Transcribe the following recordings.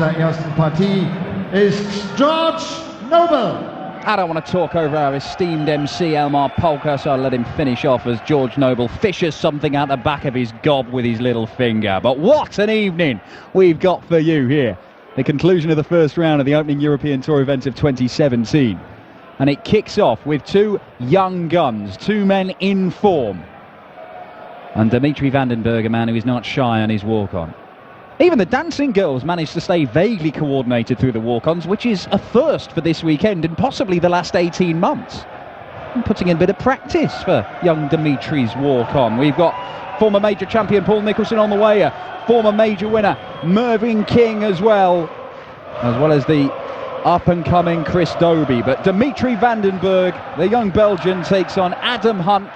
dieser ersten Partie ist George Noble. I don't want to talk over our esteemed MC Elmar Polka, so I'll let him finish off as George Noble fishes something out the back of his gob with his little finger. But what an evening we've got for you here. The conclusion of the first round of the opening European Tour event of 2017. And it kicks off with two young guns, two men in form. And Dimitri van den Bergh, a man who is not shy on his walk-on. Even the dancing girls managed to stay vaguely coordinated through the walk-ons, which is a first for this weekend and possibly the last 18 months. And putting in a bit of practice for young Dimitri's walk-on. We've got former major champion Paul Nicholson on the way, a former major winner Mervyn King as well as the up-and-coming Chris Dobey. But Dimitri van den Bergh, the young Belgian, takes on Adam Hunt,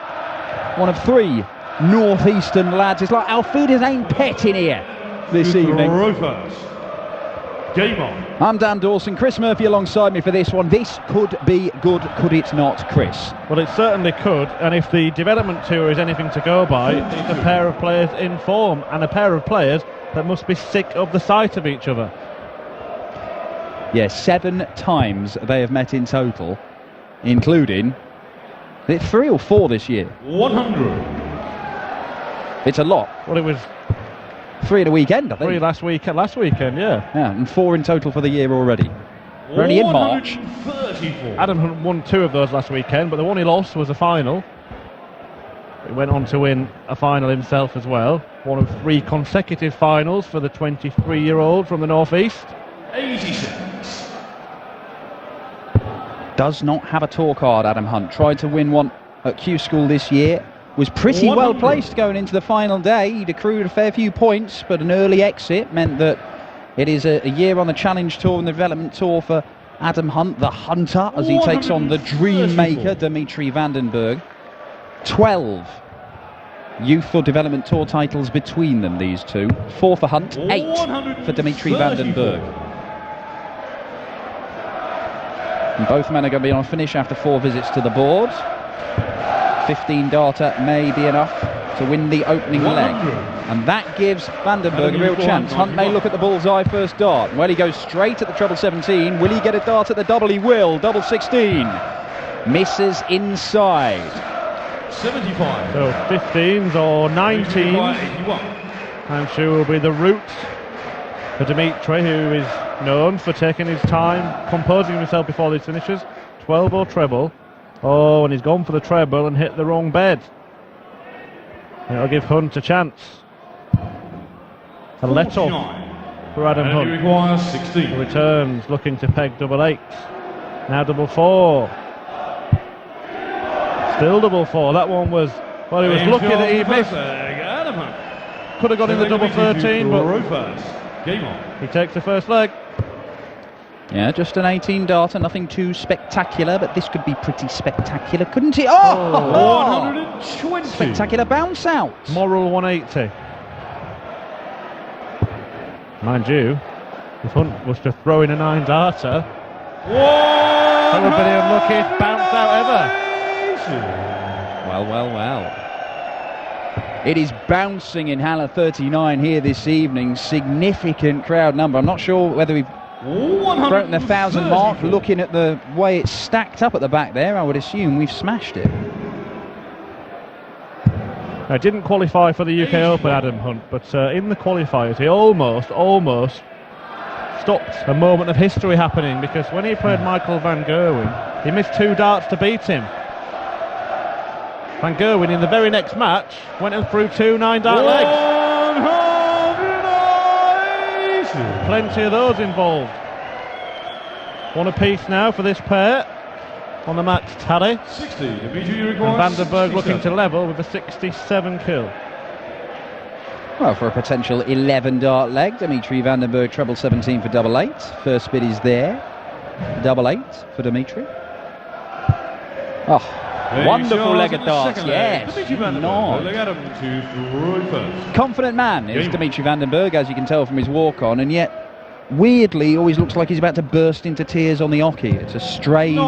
one of three northeastern lads. It's like Alfieda's own pet in here this evening. Game on. I'm Dan Dawson, Chris Murphy alongside me for this one. This could be good, could it not, Chris? Well, it certainly could, and if the development tour is anything to go by, it's a pair of players in form and a pair of players that must be sick of the sight of each other. Yes, 7 times they have met in total, including 3 or 4 this year. 100. It's a lot. Well, it was 3 in a weekend, I think. 3 last weekend, yeah. Yeah, and 4 in total for the year already. We're only in March. Adam Hunt won 2 of those last weekend, but the one he lost was a final. He went on to win a final himself as well. One of 3 consecutive finals for the 23-year-old from the northeast. 86. Does not have a tour card, Adam Hunt. Tried to win one at Q School this year. Was pretty well placed going into the final day. He'd accrued a fair few points, but an early exit meant that it is a year on the Challenge Tour and the Development Tour for Adam Hunt, the Hunter, as he takes on the Dream Maker, Dimitri van den Bergh. 12 Youth or Development Tour titles between them, these two. 4 for Hunt, 8 for Dimitri van den Bergh. And both men are going to be on a finish after 4 visits to the board. 15 darter may be enough to win the opening leg, and that gives van den Bergh a real chance. Hunt may look at the bullseye first dart. Well, he goes straight at the treble 17. Will he get a dart at the double? He will. Double 16 misses inside. 75. So 15s or 19s, I'm sure will be the route for Dimitri, who is known for taking his time, composing himself before these finishes. 12 or treble. Oh, and he's gone for the treble and hit the wrong bed. It'll give Hunt a chance. A let off for Adam Hunt. He requires 16. Returns, looking to peg double 8. Now double 4. Still double 4. That one was, well, he was lucky that he missed. Could have got in the double 13, but he takes the first leg. Yeah, just an 18 darter, nothing too spectacular, but this could be pretty spectacular, couldn't it? Oh! 120. Spectacular bounce out. Moral 180. Mind you, if Hunt was to throw in a 9 darter, that would be the unluckiest bounce out ever. Well. It is bouncing in Halle 39 here this evening. Significant crowd number. I'm not sure whether we've broken the 1,000 mark. Looking at the way it's stacked up at the back there, I would assume we've smashed it. I didn't qualify for the UK Open, Adam Hunt, but in the qualifiers he almost stopped a moment of history happening, because when he played Michael van Gerwen, he missed 2 darts to beat him. Van Gerwen in the very next match went and threw 2 9-dart legs. Plenty of those involved. 1 apiece now for this pair on the match tally. 60. And van den Bergh looking to level with a 67 kill. Well, for a potential 11 dart leg, Dimitri van den Bergh treble 17 for double 8. First bid is there. Double 8 for Dimitri. Oh, wonderful leg of darts, yes. Confident man is Dimitri van den Bergh, as you can tell from his walk-on, and yet weirdly always looks like he's about to burst into tears on the oche. It's a strange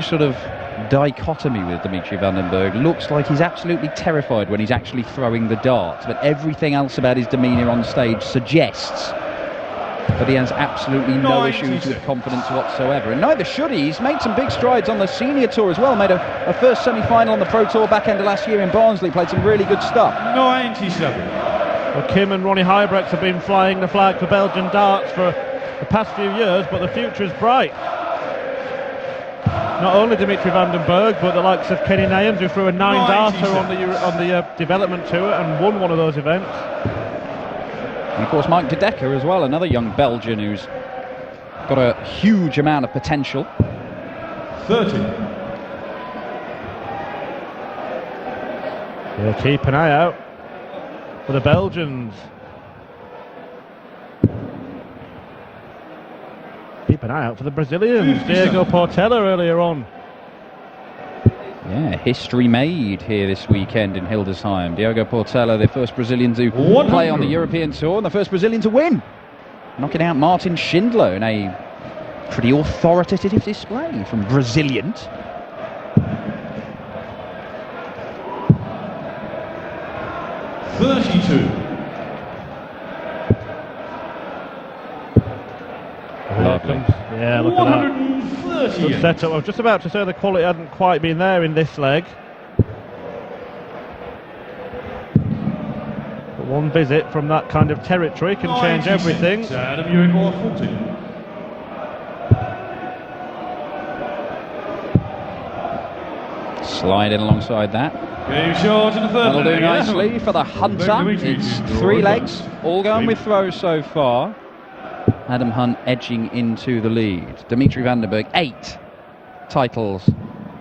sort of dichotomy with Dimitri van den Bergh. Looks like he's absolutely terrified when he's actually throwing the darts, but everything else about his demeanour on stage suggests that he has absolutely no issues with confidence whatsoever, and neither should he. He's made some big strides on the senior tour as well. Made a first semi-final on the Pro Tour back end of last year in Barnsley. Played some really good stuff. 97. Well, Kim and Ronnie Huybrechts have been flying the flag for Belgian darts for the past few years, but the future is bright. Not only Dimitri van den Bergh, but the likes of Kenny Nayans, who threw a 9-darter on the development tour and won one of those events. And of course Mike de Decker as well, another young Belgian who's got a huge amount of potential. 30. Yeah, keep an eye out for the Belgians. Keep an eye out for the Brazilians. Diego Portela earlier on. Yeah, history made here this weekend in Hildesheim. Diego Portela, the first Brazilian to play on the European Tour and the first Brazilian to win, knocking out Martin Schindler in a pretty authoritative display from Brazilians. Lovely. Yeah, look at that. Good setup. I was just about to say the quality hadn't quite been there in this leg. But one visit from that kind of territory can change everything. Adam, you're in 40. Sliding alongside that. Game short in the third. That'll do nicely for the Hunter. It's 3 legs, all going with throws so far. Adam Hunt edging into the lead. Dimitri van den Bergh, 8 titles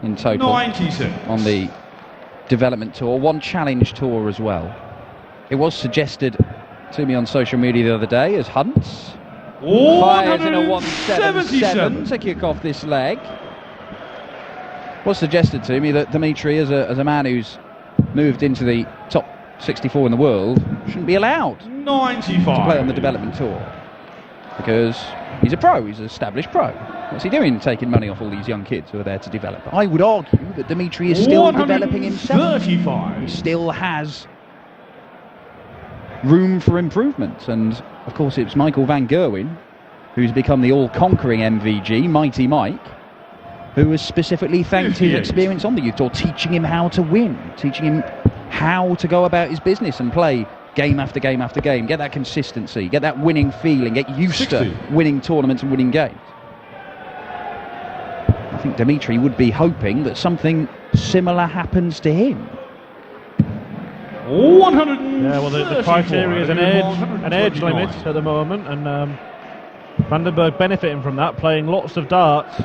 in total 96. on the development tour, 1 challenge tour as well. It was suggested to me on social media the other day as Hunt fires in a 177 to kick off this leg. Was suggested to me that Dimitri, as a man who's moved into the top 64 in the world, shouldn't be allowed 95 to play on the development tour. Because he's a pro, he's an established pro. What's he doing taking money off all these young kids who are there to develop? I would argue that Dimitri is still developing himself. 35. He still has room for improvement. And of course it's Michael van Gerwen, who's become the all-conquering MVG, Mighty Mike, who has specifically thanked his experience on the youth tour, teaching him how to win, teaching him how to go about his business and play game after game after game, get that consistency, get that winning feeling, get used to winning tournaments and winning games. I think Dimitri would be hoping that something similar happens to him. 100. Yeah, well, the criteria is an age limit at the moment, and van den Bergh benefiting from that, playing lots of darts.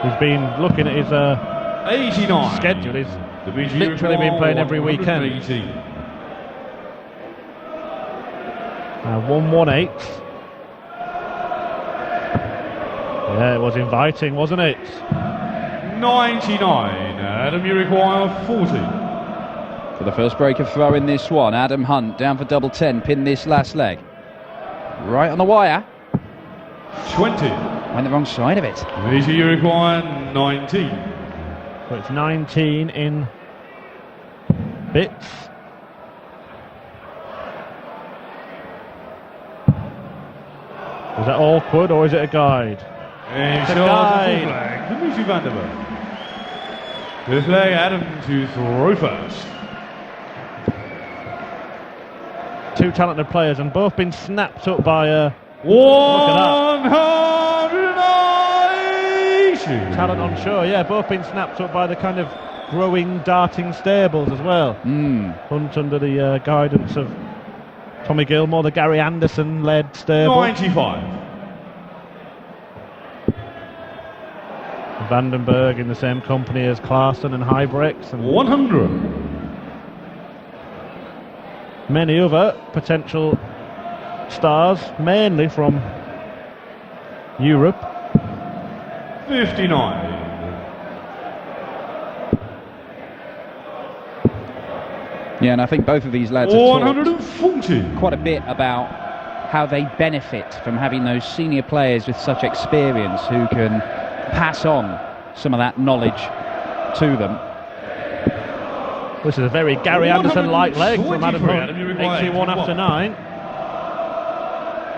He's been looking at his 89 schedule. He's literally been playing every weekend. 118. Yeah, it was inviting, wasn't it? 99. Adam, you require 40. For the first break of throw in this one, Adam Hunt down for double 10, pin this last leg. Right on the wire. 20. Went the wrong side of it. Dimitri, you require 19. So it's 19 in bits. Is that awkward or is it a guide? It's a guide. Flag. Dimitri van den Bergh. The flag, Adam to throw first. 2 talented players and both been snapped up by 190. Talent on show, yeah, both been snapped up by the kind of growing darting stables as well. Hunt under the guidance of Tommy Gilmore, the Gary Anderson led stable. 95. Van den Bergh in the same company as Klaassen and Huybrechts and 100. many other potential stars, mainly from Europe. 59. Yeah, and I think both of these lads have 140. talked quite a bit about how they benefit from having those senior players with such experience who can pass on some of that knowledge to them. This is a very Gary Anderson-like leg from Adam Hunt. 81 after 9.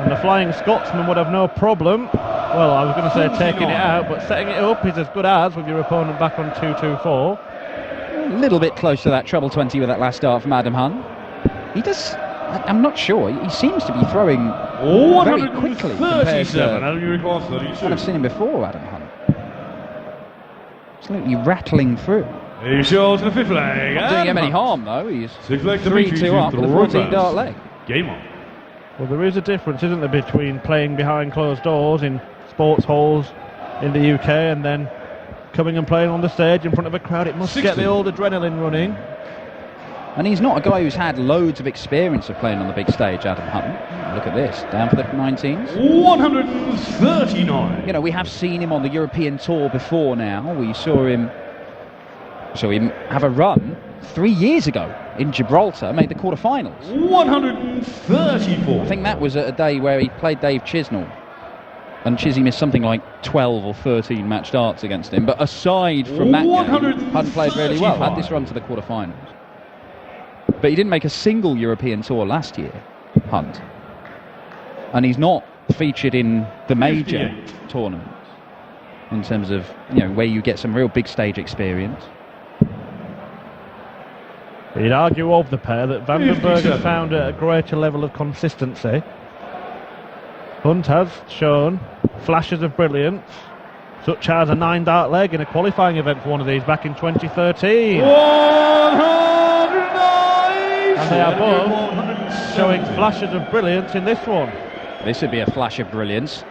And the Flying Scotsman would have no problem. Well, I was going to say taking it out, but setting it up is as good as with your opponent back on 2-2-4. A little bit close to that treble 20 with that last start from Adam Hunt. He does, I'm not sure, he seems to be throwing very quickly compared to I've seen him before, Adam Hunt. Absolutely rattling through. He shows the fifth leg. Not doing him any harm though, he's 3-2 up with a 14-dart leg. Game on. Well, there is a difference, isn't there, between playing behind closed doors in sports halls in the UK and then coming and playing on the stage in front of a crowd. It must get the old adrenaline running. And he's not a guy who's had loads of experience of playing on the big stage, Adam Hunt. Look at this, down for the 19s. 139. You know, we have seen him on the European tour before now. We saw him have a run 3 years ago in Gibraltar, made the quarterfinals. 134. I think that was at a day where he played Dave Chisnall, and Chizzy missed something like 12 or 13 match darts against him. But aside from that game, Hunt played really well, had this run to the quarterfinals. But he didn't make a single European tour last year, Hunt. And he's not featured in the major tournaments in terms of, you know, where you get some real big stage experience. You'd argue of the pair that Bergh has found a greater level of consistency. Hunt has shown flashes of brilliance, such as a 9-dart leg in a qualifying event for one of these back in 2013. 109! And they are both showing flashes of brilliance in this one. This would be a flash of brilliance.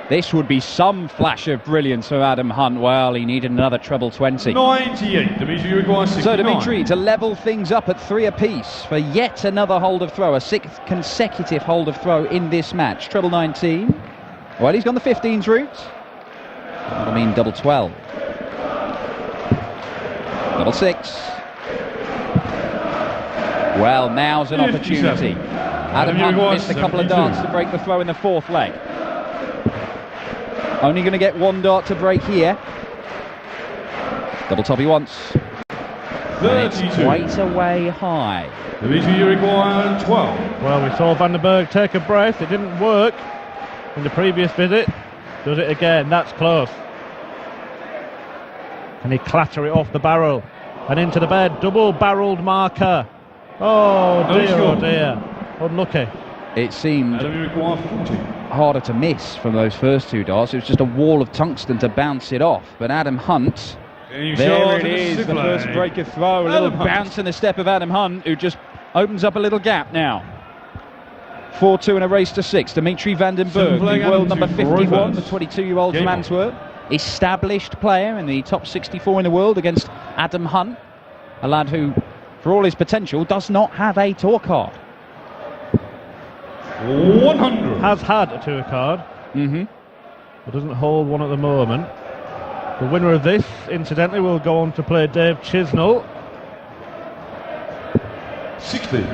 This would be some flash of brilliance for Adam Hunt. Well, he needed another treble 20. 98. Dimitri requires 69. So Dimitri to level things up at 3 apiece for yet another hold of throw, a 6th consecutive hold of throw in this match. Treble 19. Well, he's gone the 15s route. I mean double 12. Double 6. Well, now's an opportunity. Adam Hunt missed a couple of darts to break the throw in the 4th leg. Only going to get 1 dart to break here. Double top he wants. 32. It's quite a way high. Dimitri, you require 12. Well, we saw Bergh take a breath. It didn't work in the previous visit. Does it again. That's close. Can he clatter it off the barrel and into the bed? Double-barreled marker. Oh dear, oh dear. Unlucky. It seemed You require 40. harder to miss from those first 2 darts. It was just a wall of tungsten to bounce it off. But Adam Hunt, there it is, the first break of throw. A little bounce in the step of Adam Hunt, who just opens up a little gap now. 4-2 in a race to 6. Dimitri van den Bergh, the world number 51, the 22-year-old from Antwerp. Established player in the top 64 in the world against Adam Hunt, a lad who, for all his potential, does not have a tour card. 100. Has had a tour card. But doesn't hold one at the moment. The winner of this, incidentally, will go on to play Dave Chisnall. 60.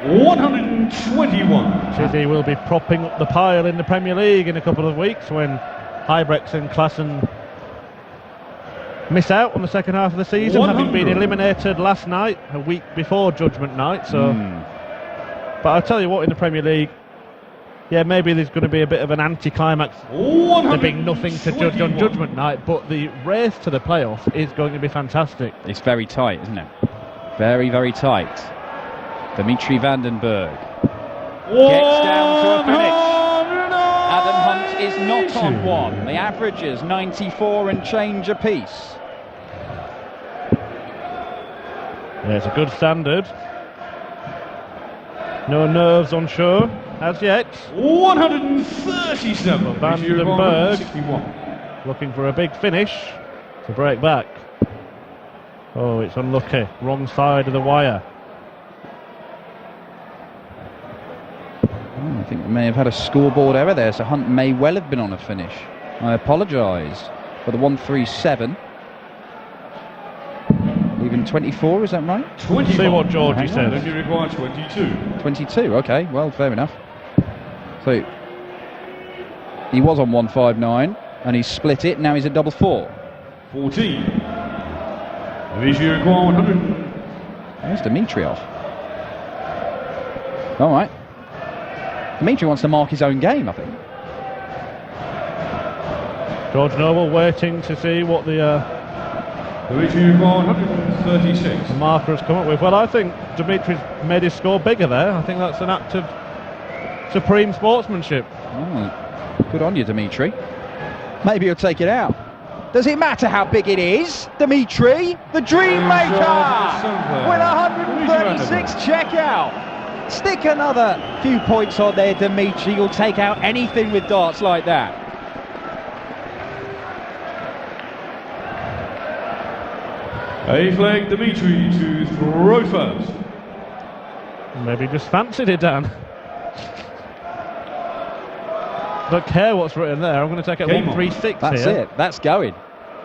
$121. Chizzy will be propping up the pile in the Premier League in a couple of weeks when Huybrechts and Klaassen miss out on the second half of the season, 100. having been eliminated last night, a week before Judgment Night. So, but I'll tell you what, in the Premier League, yeah, maybe there's going to be a bit of an anti-climax. There being nothing to judge on Judgment Night, but the race to the playoff is going to be fantastic. It's very tight, isn't it? Very, very tight. Dimitri van den Bergh gets down to a finish. Adam Hunt is not on 1. The average is 94 and change apiece. Yeah, it's a good standard. No nerves on show as yet. 137. Van den Bergh looking for a big finish to break back. Oh, it's unlucky. Wrong side of the wire. I think we may have had a scoreboard error there, so Hunt may well have been on a finish. I apologise for the 137. Leaving 24, is that right? 25. See what Georgie Hang on. says. Then you require 22. 22, okay, well, fair enough. So, he was on 159, and he's split it, now he's at double 4. 14. Dimitri require 100. There's Dimitrov. All right. Dimitri wants to mark his own game, I think. George Noble waiting to see what the Dimitri require 136. marker has come up with. Well, I think Dimitri's made his score bigger there. I think that's an act of supreme sportsmanship. Oh, good on you, Dimitri. Maybe he'll take it out. Does it matter how big it is? Dimitri, the dream maker, with 136 checkout. Stick another few points on there, Dimitri. You'll take out anything with darts like that. A flag Dimitri to throw first. Maybe just fancied it, Dan. Don't care what's written there. I'm going to take it Game on. 136 That's here. it. That's going.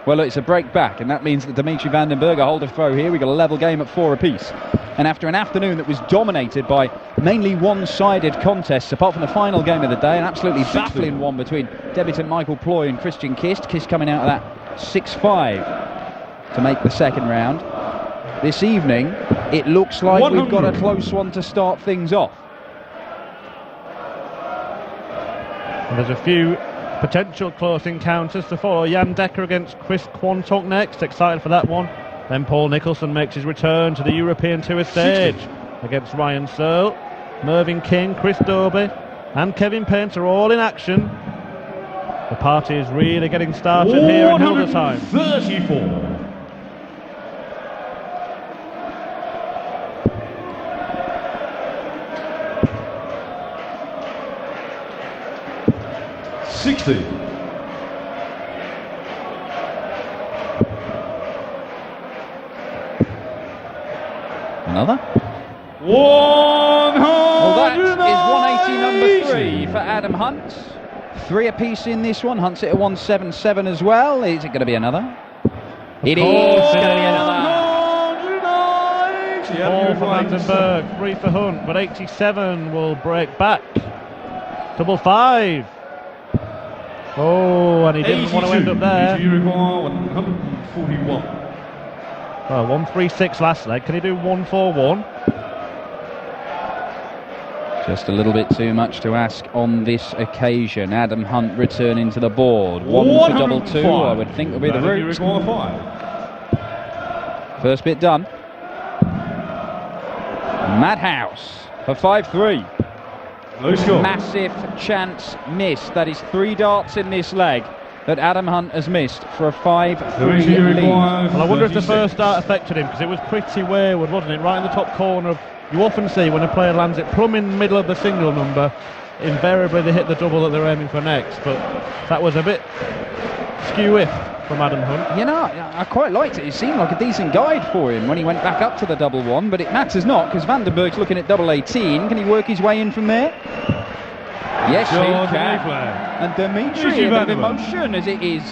Well, look, it's a break back, and that means that Dimitri van den Bergh hold a throw here. We've got a level game at 4 apiece. And after an afternoon that was dominated by mainly one-sided contests, apart from the final game of the day, an absolutely baffling one between debutant Michael Ploy and Christian Kist. Kist coming out of that 6-5 to make the second round. This evening, it looks like 100. we've got a close one to start things off. And there's a few potential close encounters to follow. Jan Dekker against Chris Quantock next. Excited for that one. Then Paul Nicholson makes his return to the European Tour stage against Ryan Searle. Mervyn King, Chris Dobey and Kevin Painter all in action. The party is really getting started here in Hildesheim. 34. Another? 100. Well, that is 180 number 3 for Adam Hunt. 3 apiece in this one. Hunt's at a 177 as well. Is it going to be another? It is going to be another. 4 for Van den Bergh, 3 for Hunt, but 87 will break back. Double 5. Oh, and he didn't want to end up there. You require 141. Well, 136 last leg. Can he do 141? Just a little bit too much to ask on this occasion. Adam Hunt returning to the board. 1 for double 2, I would think will be the route. First bit done. Madhouse for 5-3. No score. Massive chance missed. That is 3 darts in this leg that Adam Hunt has missed for a 5-3 lead. Well, I wonder if the first dart affected him, because it was pretty wayward, wasn't it? Right in the top corner of... You often see when a player lands it plumb in the middle of the single number, invariably they hit the double that they're aiming for next, but that was a bit skew-iff from Adam Hunt. You know, I quite liked it. It seemed like a decent guide for him when he went back up to the double 1, but it matters not, because Van den Bergh's looking at double 18. Can he work his way in from there? Yes, he can. And Dimitri in a bit of emotion as it is.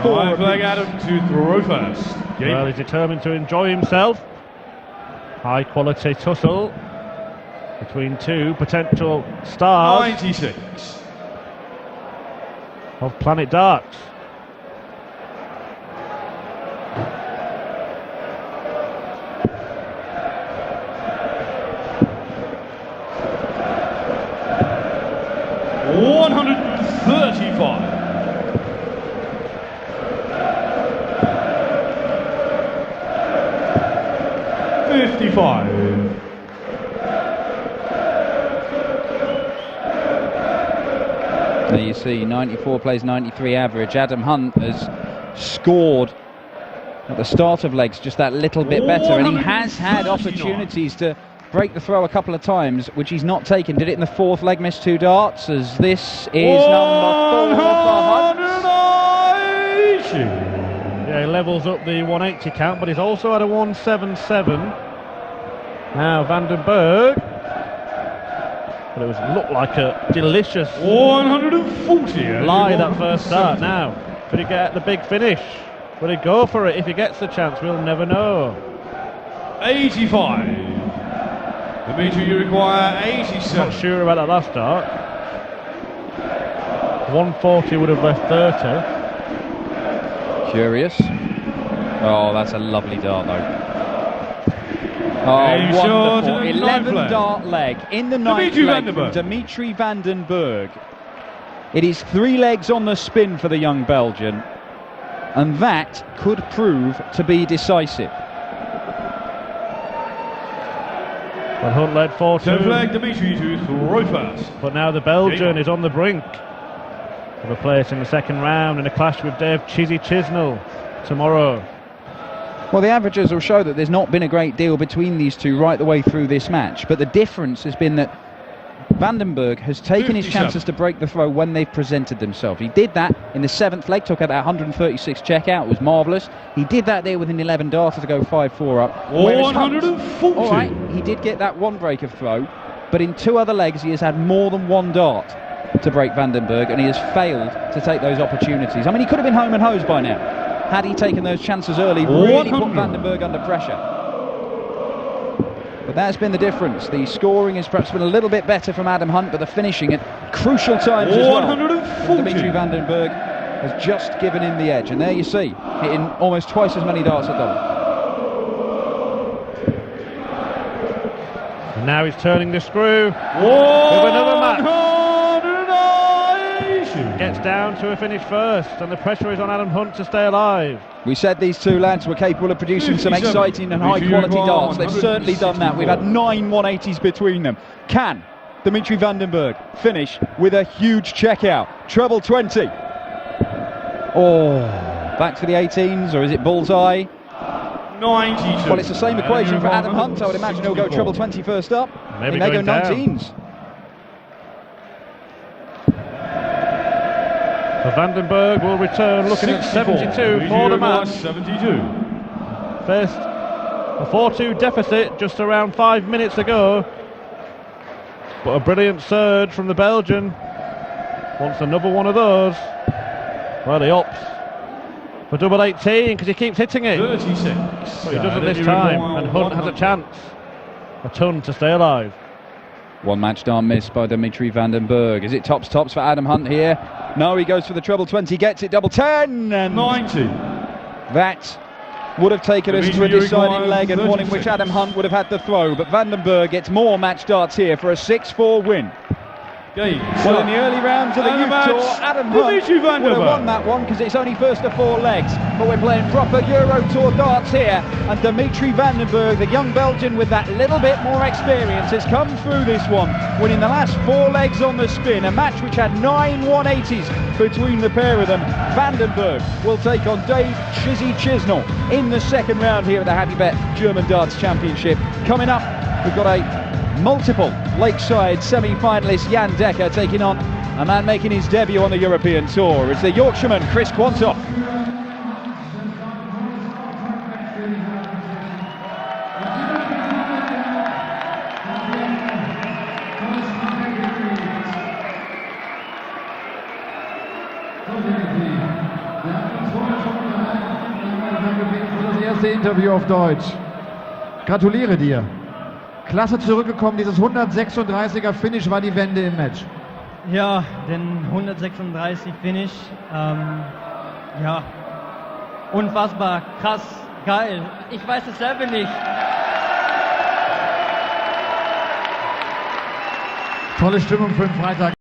4 flag Adam to throw first. Well, he's determined to enjoy himself. High quality tussle between 2 potential stars 96. of Planet Darts. $135. 55. There you see, 94 plays 93 average. Adam Hunt has scored at the start of legs just that little bit better, and he has had opportunities to break the throw a couple of times, which he's not taken. Did it in the 4th leg, missed 2 darts, as this is number 4 for Hunt. Yeah, he levels up the 180 count, but he's also had a 177. Now Van den Bergh. But it looked like a delicious 140. lie that first start. Now, could he get the big finish? Will he go for it if he gets the chance? We'll never know. 85. Dimitri, you require 87. Not sure about that last dart. 140 would have left 30. Curious. Oh, that's a lovely dart though. Oh, Very short wonderful. and 11 ninth dart leg in the ninth Dimitri leg van den from Bergh. Dimitri van den Bergh. It is 3 legs on the spin for the young Belgian, and that could prove to be decisive. Well, Hunt led 4-2. 10th leg, Dimitri to throw first. But now the Belgian is on the brink of a place in the second round in a clash with Dave Chizzy Chisnell tomorrow. Well, the averages will show that there's not been a great deal between these two right the way through this match, but the difference has been that Van den Bergh has taken his 57. chances to break the throw when they've presented themselves. He did that in the 7th leg, took out that 136 checkout, it was marvellous. He did that there with an 11 darter to go 5-4 up. Whereas Hunt, 140. all right, he did get that one break of throw, but in 2 other legs he has had more than 1 dart to break Van den Bergh, and he has failed to take those opportunities. I mean, he could have been home and hosed by now had he taken those chances early, really put Van den Bergh under pressure. But that's been the difference. The scoring has perhaps been a little bit better from Adam Hunt, but the finishing at crucial times as well. 140. Dimitri van den Bergh has just given him the edge, and there you see, hitting almost twice as many darts at double. And now he's turning the screw. With another match. Gets down to a finish first, and the pressure is on Adam Hunt to stay alive. We said these two lads were capable of producing some 57. exciting and high-quality darts. They've certainly done that. We've had 9 180s between them. Can Dimitri van den Bergh finish with a huge checkout? Treble 20. Oh, back to the 18s, or is it bullseye? 92. Well, it's the same equation for Adam Hunt. I would imagine he'll go treble 20 first up. Maybe He may go going down. 19s. So Van den Bergh will return looking at 72 for the match. 72. First, a 4-2 deficit just around 5 minutes ago. But a brilliant surge from the Belgian. Wants another one of those. Well, he opts for double 18 because he keeps hitting it. 36. But he doesn't this time, and Hunt has a chance. A ton to stay alive. One match dart miss by Dimitri van den Bergh. Is it tops for Adam Hunt here? No, he goes for the treble 20, gets it, double 10, and 90. that would have taken us to a Dimitri deciding leg and one in 36. which Adam Hunt would have had the throw, but Van den Bergh gets more match darts here for a 6-4 win. Game. Well, in the early rounds of the And Youth match, Tour, Adam Hunt Dimitri van would den have won Bergh. that one because it's only first of 4 legs. But we're playing proper Euro Tour darts here, and Dimitri van den Bergh, the young Belgian with that little bit more experience, has come through this one, winning the last 4 legs on the spin. A match which had 9 180s between the pair of them. Van den Bergh will take on Dave Chizzy Chisnell in the second round here at the Happy Bet German Darts Championship. Coming up, we've got a multiple Lakeside semi-finalist Jan Dekker taking on a man making his debut on the European Tour. It's the Yorkshireman Chris Quantock. Das erste Interview auf Deutsch. Gratuliere dir. Klasse zurückgekommen, dieses 136er Finish war die Wende im Match. Ja, den 136 Finish, ja, unfassbar, krass, geil. Ich weiß es selber nicht. Tolle Stimmung für den Freitag.